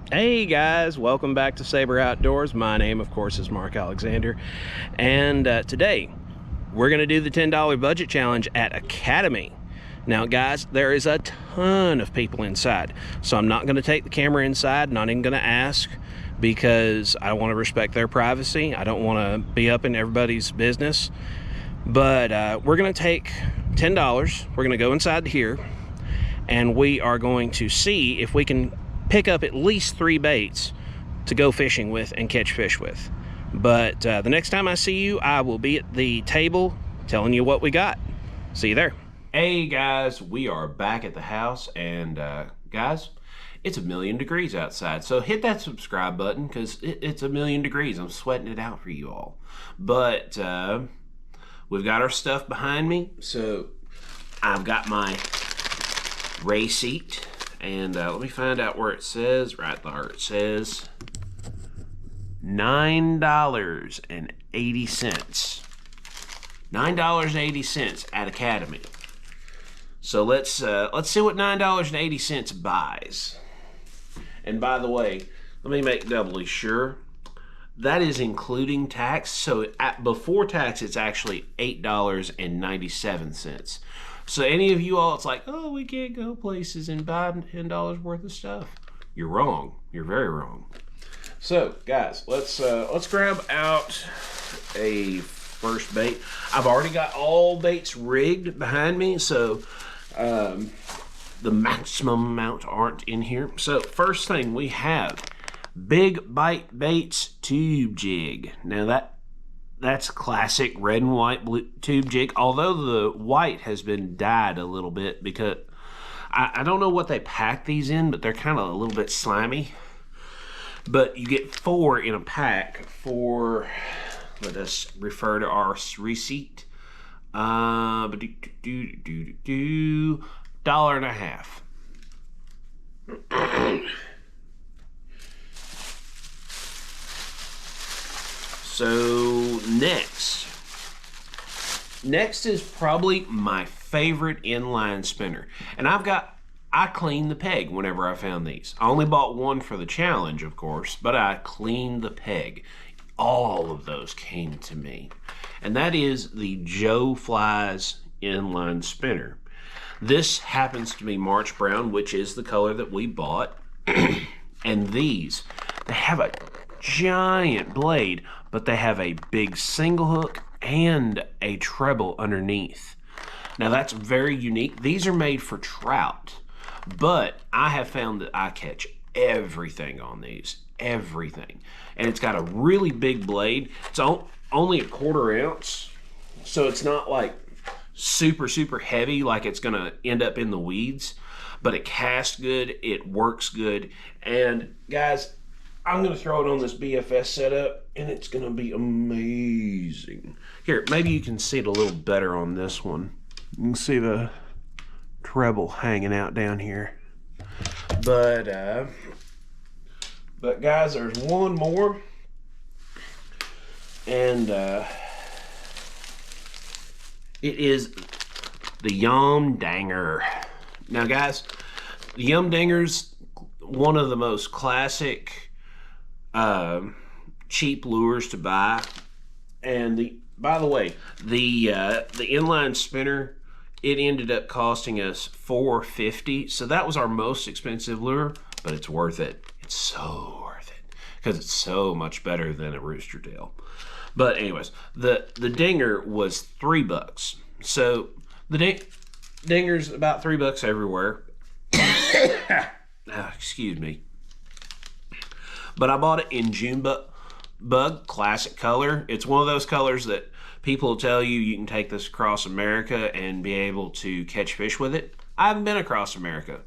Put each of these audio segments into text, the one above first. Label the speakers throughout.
Speaker 1: Hey guys, welcome back to Saber Outdoors. My name, of course, is Mark Alexander, and today we're going to do the $10 budget challenge at Academy. Now, guys, there is a ton of people inside, so I'm not going to take the camera inside, not even going to ask, because I want to respect their privacy. I don't want to be up in everybody's business, but we're going to take $10. We're going to go inside here, and we are going to see if we can pick up at least 3 baits to go fishing with and catch fish with. But the next time I see you, I will be at the table telling you what we got. See you there. Hey guys, we are back at the house, and guys, it's 1,000,000 degrees outside, so hit that subscribe button because it's 1,000,000 degrees. I'm sweating it out for you all. But we've got our stuff behind me, so I've got my receipt. And let me find out where it says. Right there, it says $9.80. $9.80 at Academy. So let's see what $9.80 buys. And by the way, let me make doubly sure. That is including tax. So before tax, it's actually $8.97. So any of you all, it's like, oh, we can't go places and buy $10 worth of stuff. You're wrong. You're very wrong. So, guys, let's grab out a first bait. I've already got all baits rigged behind me, so the maximum amount aren't in here. So, first thing we have, Big Bite Baits Tube Jig. Now that's classic red and white blue tube jig, although the white has been dyed a little bit because I don't know what they pack these in, but they're kind of a little bit slimy. But you get 4 in a pack for, let us refer to our receipt, $1.50. So next is probably my favorite inline spinner. And I cleaned the peg whenever I found these. I only bought one for the challenge, of course, but I cleaned the peg. All of those came to me. And that is the Joe Flies inline spinner. This happens to be March Brown, which is the color that we bought. And these, they have a giant blade, but they have a big single hook and a treble underneath. Now that's very unique. These are made for trout, but I have found that I catch everything on these, everything. And it's got a really big blade. It's only 1/4 ounce, so it's not like super heavy like it's gonna end up in the weeds, but it casts good, it works good. And guys, I'm going to throw it on this BFS setup, and it's going to be amazing. Here, maybe you can see it a little better on this one. You can see the treble hanging out down here. But guys, there's one more. And it is the Yum Danger. Now, guys, the Yum Dinger's one of the most classic cheap lures to buy. And by the way, the inline spinner, it ended up costing us $4.50. So that was our most expensive lure, but it's worth it. It's so worth it because it's so much better than a rooster tail. But anyways, the Dinger was $3. So the Dinger's about $3 everywhere. Excuse me. But I bought it in June Bug Classic color. It's one of those colors that people will tell you can take this across America and be able to catch fish with it. I haven't been across America,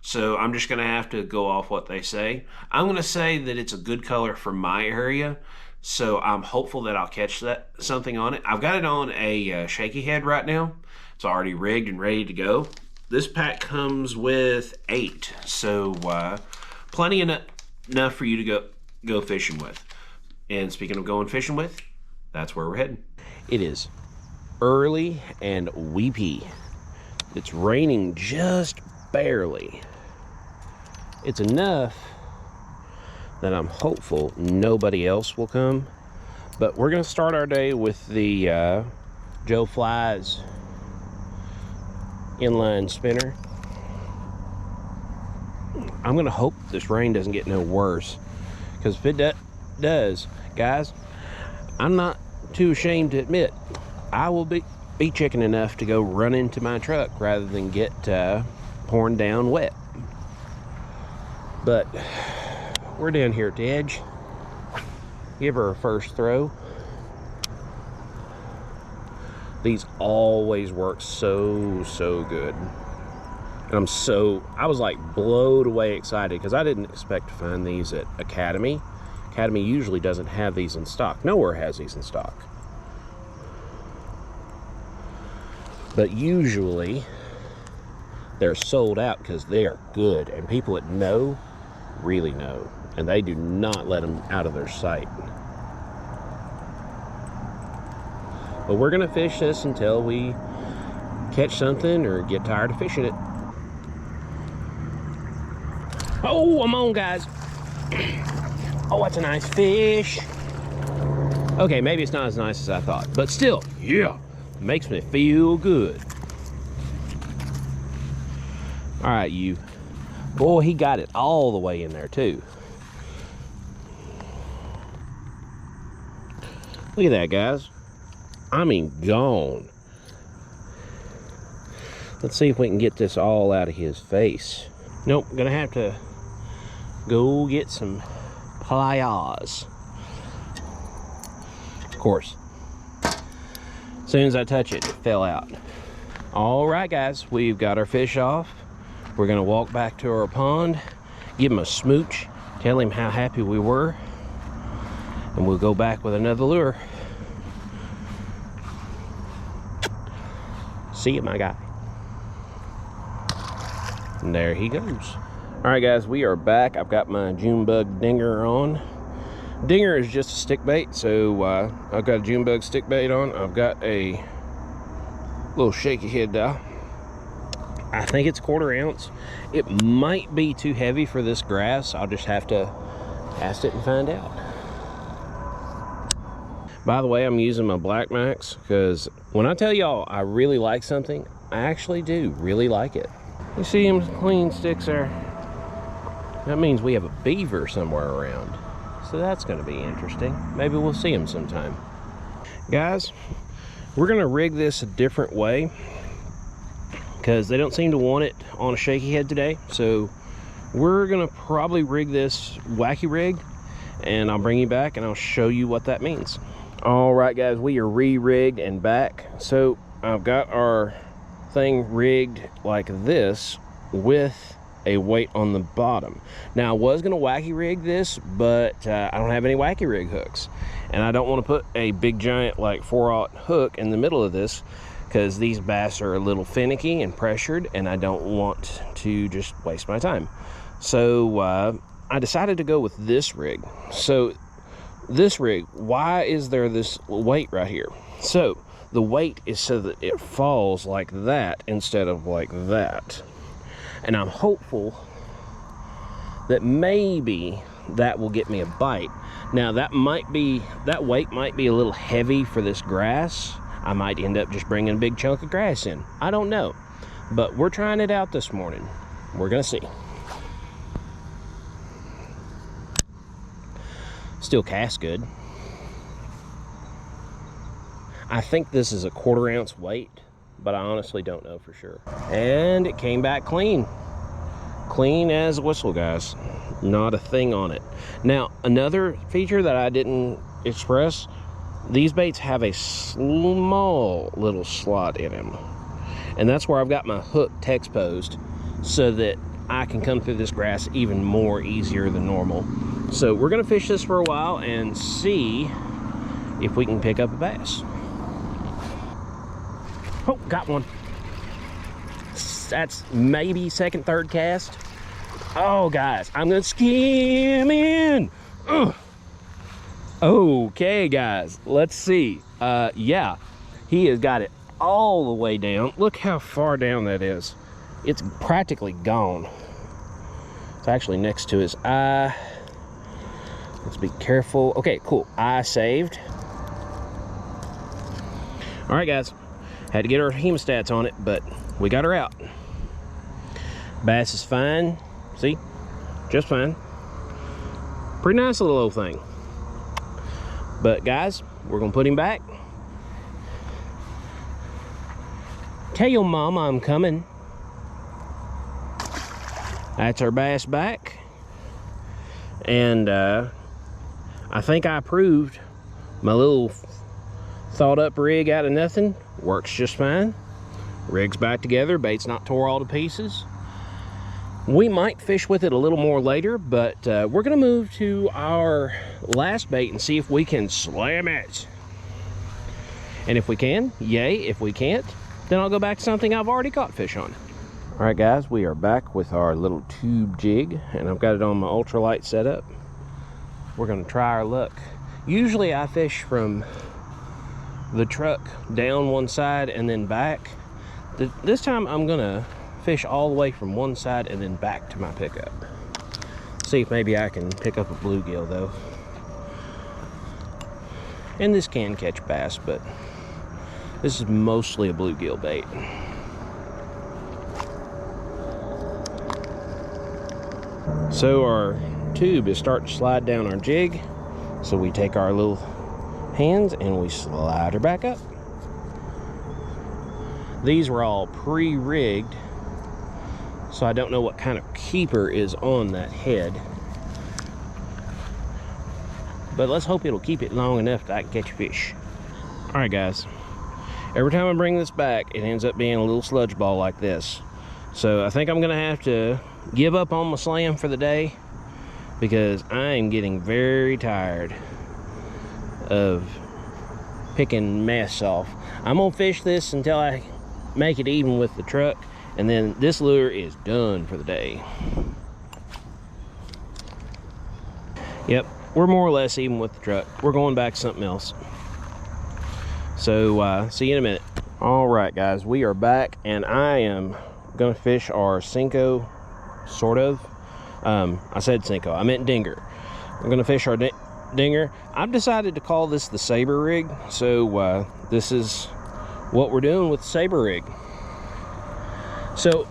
Speaker 1: so I'm just going to have to go off what they say. I'm going to say that it's a good color for my area, so I'm hopeful that I'll catch something on it. I've got it on a shaky head right now. It's already rigged and ready to go. This pack comes with 8, so plenty enough for you to go fishing with. And speaking of going fishing with, that's where we're heading. It is early and weepy. It's raining just barely. It's enough that I'm hopeful nobody else will come. But we're gonna start our day with the Joe Flies inline spinner. I'm gonna hope this rain doesn't get no worse, because if it does, guys, I'm not too ashamed to admit I will be chicken enough to go run into my truck rather than get pouring down wet. But we're down here at the edge. Give her a first throw. These always work so good. And I was like blown away excited, because I didn't expect to find these at Academy. Academy usually doesn't have these in stock. Nowhere has these in stock. But usually they're sold out because they are good, and people that know really know, and they do not let them out of their sight. But we're gonna fish this until we catch something or get tired of fishing it. Oh, I'm on, guys. Oh, that's a nice fish. Okay, maybe it's not as nice as I thought, but still, yeah, makes me feel good. All right, you. Boy, he got it all the way in there too. Look at that, guys. I mean, gone. Let's see if we can get this all out of his face. Nope, gonna have to go get some pliers. Of course, as soon as I touch it, it fell out. All right, guys, we've got our fish off. We're gonna walk back to our pond, give him a smooch, tell him how happy we were, and we'll go back with another lure. See you, my guy. And there he goes. All right, guys, we are back. I've got my June bug dinger on. Dinger is just a stick bait, so I've got a June bug stick bait on. I've got a little shaky head dial. I think it's 1/4 ounce. It might be too heavy for this grass. I'll just have to cast it and find out. By the way, I'm using my Black Max because when I tell y'all I really like something, I actually do really like it. You see them clean sticks there? That means we have a beaver somewhere around. So that's going to be interesting. Maybe we'll see him sometime. Guys, we're going to rig this a different way because they don't seem to want it on a shaky head today. So we're going to probably rig this wacky rig, and I'll bring you back and I'll show you what that means. All right, guys, we are re-rigged and back. So I've got our thing rigged like this with a weight on the bottom. Now, I was gonna wacky rig this, but I don't have any wacky rig hooks, and I don't want to put a big giant like 4/0 hook in the middle of this because these bass are a little finicky and pressured, and I don't want to just waste my time. So I decided to go with this rig. So this rig, why is there this weight right here? So the weight is so that it falls like that instead of like that. And I'm hopeful that maybe that will get me a bite. Now that weight might be a little heavy for this grass. I might end up just bringing a big chunk of grass in. I don't know, but we're trying it out this morning. We're gonna see. Still cast good. I think this is a 1/4 ounce weight, but I honestly don't know for sure. And it came back clean. Clean as a whistle, guys. Not a thing on it. Now, another feature that I didn't express, these baits have a small little slot in them. And that's where I've got my hook texposed so that I can come through this grass even more easier than normal. So we're gonna fish this for a while and see if we can pick up a bass. Oh, got one. That's maybe second, third cast. Oh, guys, I'm gonna skim in. Ugh. Okay, guys, let's see. Yeah, he has got it all the way down. Look how far down that is. It's practically gone. It's actually next to his eye. Let's be careful. Okay, cool. I saved. All right, guys. Had to get our hemostats on it, but we got her out. Bass is fine. See? Just fine. Pretty nice little old thing. But guys, we're gonna put him back. Tell your mama I'm coming. That's our bass back. And I think I proved my little thought up rig out of nothing works just fine. Rig's back together, bait's not tore all to pieces. We might fish with it a little more later, but we're gonna move to our last bait and see if we can slam it. And if we can, yay. If we can't, then I'll go back to something I've already caught fish on. All right, guys, we are back with our little tube jig, and I've got it on my ultralight setup. We're gonna try our luck. Usually I fish from the truck down one side and then back. This time I'm gonna fish all the way from one side and then back to my pickup. See if maybe I can pick up a bluegill though. And this can catch bass, but this is mostly a bluegill bait. So our tube is starting to slide down our jig. So we take our little hands and we slide her back up. These were all pre-rigged, so I don't know what kind of keeper is on that head. But let's hope it'll keep it long enough that I can catch fish. All right, guys. Every time I bring this back, it ends up being a little sludge ball like this. So I think I'm gonna have to give up on my slam for the day because I am getting very tired of picking mess off. I'm gonna fish this until I make it even with the truck, and then this lure is done for the day. Yep, we're more or less even with the truck. We're going back to something else. So see you in a minute. All right, guys, we are back, and I am gonna fish our Senko, sort of. I said Senko, I meant Dinger. I'm gonna fish our Dinger. I've decided to call this the Saber rig, so this is what we're doing with the Saber rig. So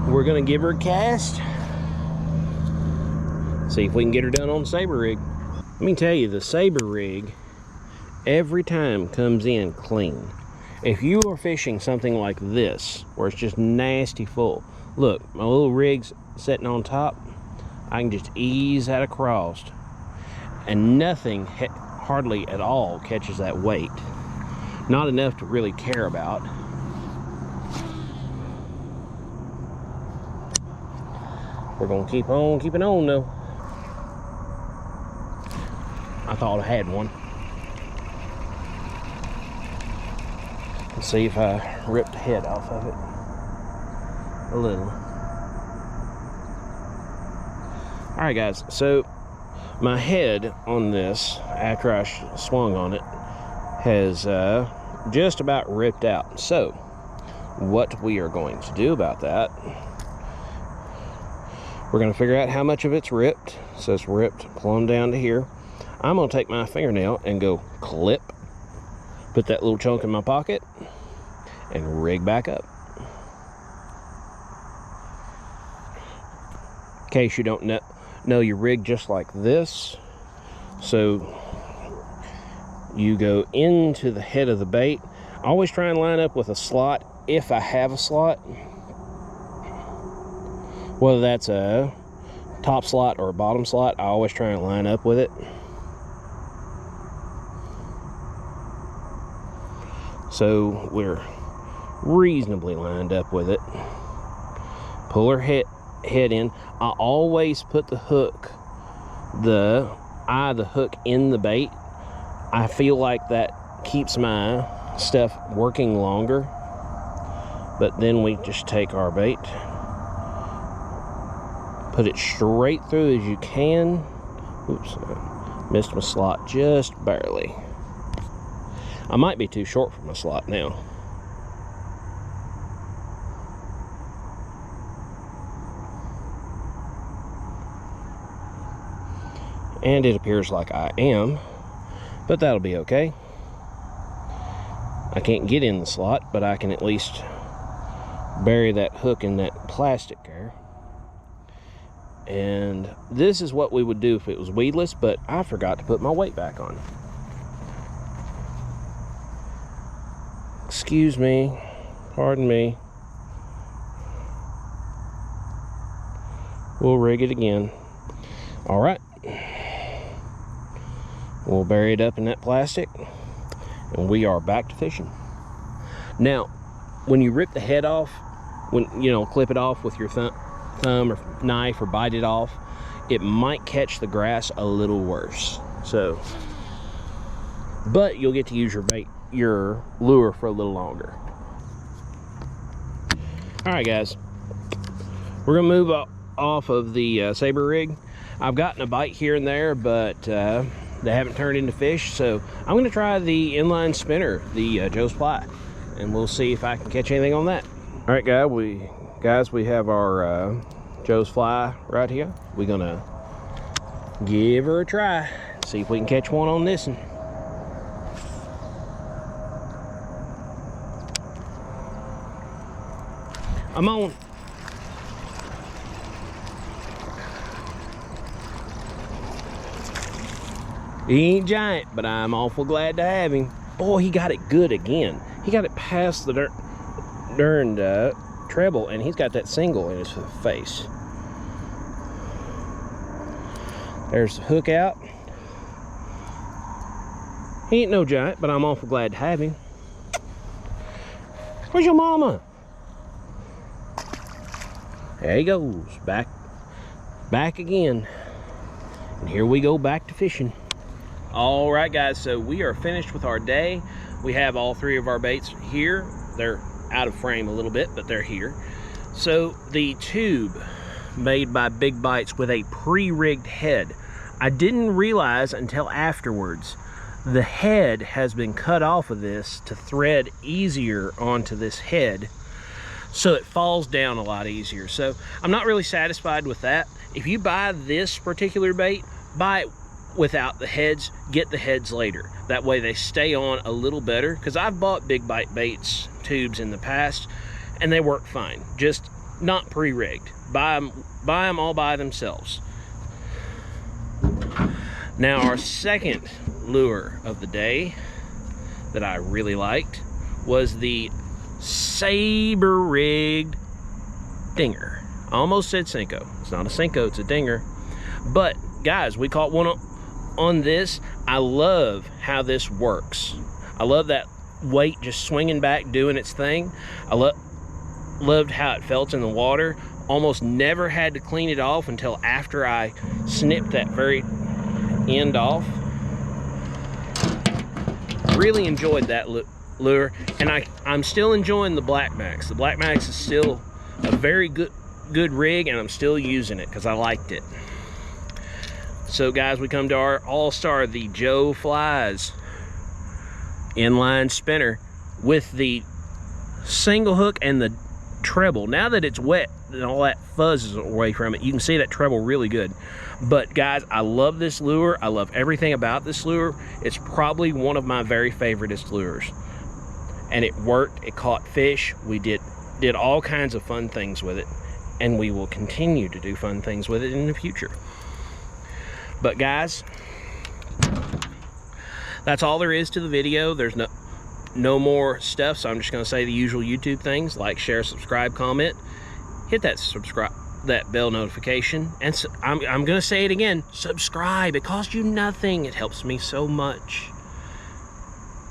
Speaker 1: we're gonna give her a cast, see if we can get her done on the Saber rig. Let me tell you, the Saber rig every time comes in clean. If you are fishing something like this where it's just nasty full, look, my little rig's sitting on top, I can just ease that across and nothing hardly at all catches that weight. Not enough to really care about. We're gonna keep on keeping on though. I thought I had one. Let's see if I ripped the head off of it a little. All right, guys, so my head on this, after I swung on it, has just about ripped out. So what we are going to do about that, we're going to figure out how much of it's ripped. So it's ripped plumb down to here. I'm going to take my fingernail and go clip, put that little chunk in my pocket, and rig back up. In case you don't know your rig just like this. So you go into the head of the bait. I always try and line up with a slot if I have a slot, whether that's a top slot or a bottom slot. I always try and line up with it. So we're reasonably lined up with it. Pull her head in. I always put the hook, the hook in the bait. I feel like that keeps my stuff working longer. But then we just take our bait, put it straight through as you can. Oops, I missed my slot just barely. I might be too short for my slot now.
Speaker 2: And it appears like I am, but that'll be okay. I can't get in the slot, but I can at least bury that hook in that plastic there. And this is what we would do if it was weedless, but I forgot to put my weight back on. Excuse me, pardon me. We'll rig it again. All right. We'll bury it up in that plastic, and we are back to fishing. Now, when you rip the head off, clip it off with your thumb or knife, or bite it off, it might catch the grass a little worse. So, but you'll get to use your lure for a little longer. All right, guys, we're gonna move off of the Saber rig. I've gotten a bite here and there, but they haven't turned into fish, so I'm going to try the inline spinner, the Joe's Fly, and we'll see if I can catch anything on that. All right, guys, we have our Joe's Fly right here. We're going to give her a try, see if we can catch one on this one. I'm on. He ain't giant, but I'm awful glad to have him. Boy, he got it good again. He got it past the darned treble, and he's got that single in his face. There's the hook out. He ain't no giant, but I'm awful glad to have him. Where's your mama? There he goes, back again. And here we go, back to fishing. All right, guys, so we are finished with our day. We have all three of our baits here. They're out of frame a little bit, but they're here. So the tube made by Big Bites with a pre-rigged head. I didn't realize until afterwards the head has been cut off of this to thread easier onto this head, so it falls down a lot easier. So I'm not really satisfied with that. If you buy this particular bait, buy it without the heads, get the heads later. That way they stay on a little better, because I've bought Big Bite baits tubes in the past and they work fine, just not pre-rigged. Buy them all by themselves. Now, our second lure of the day that I really liked was the Saber rigged dinger. I almost said Senko. It's not a Senko, it's a dinger. But guys, we caught one on this. I love how this works. I love that weight just swinging back, doing its thing. I loved how it felt in the water. Almost never had to clean it off until after I snipped that very end off. Really enjoyed that lure, and I'm still enjoying the Black Max. The Black Max is still a very good rig, and I'm still using it because I liked it. So guys, we come to our all-star, the Joe Flies inline spinner with the single hook and the treble. Now that it's wet and all that fuzz is away from it, you can see that treble really good. But guys, I love this lure. I love everything about this lure. It's probably one of my very favoriteest lures, and it worked. It caught fish. We did all kinds of fun things with it, and we will continue to do fun things with it in the future. But guys, that's all there is to the video. There's no more stuff, so I'm just going to say the usual YouTube things: like, share, subscribe, comment, hit that bell notification, and so, I'm going to say it again: subscribe. It costs you nothing. It helps me so much.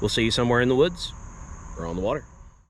Speaker 2: We'll see you somewhere in the woods or on the water.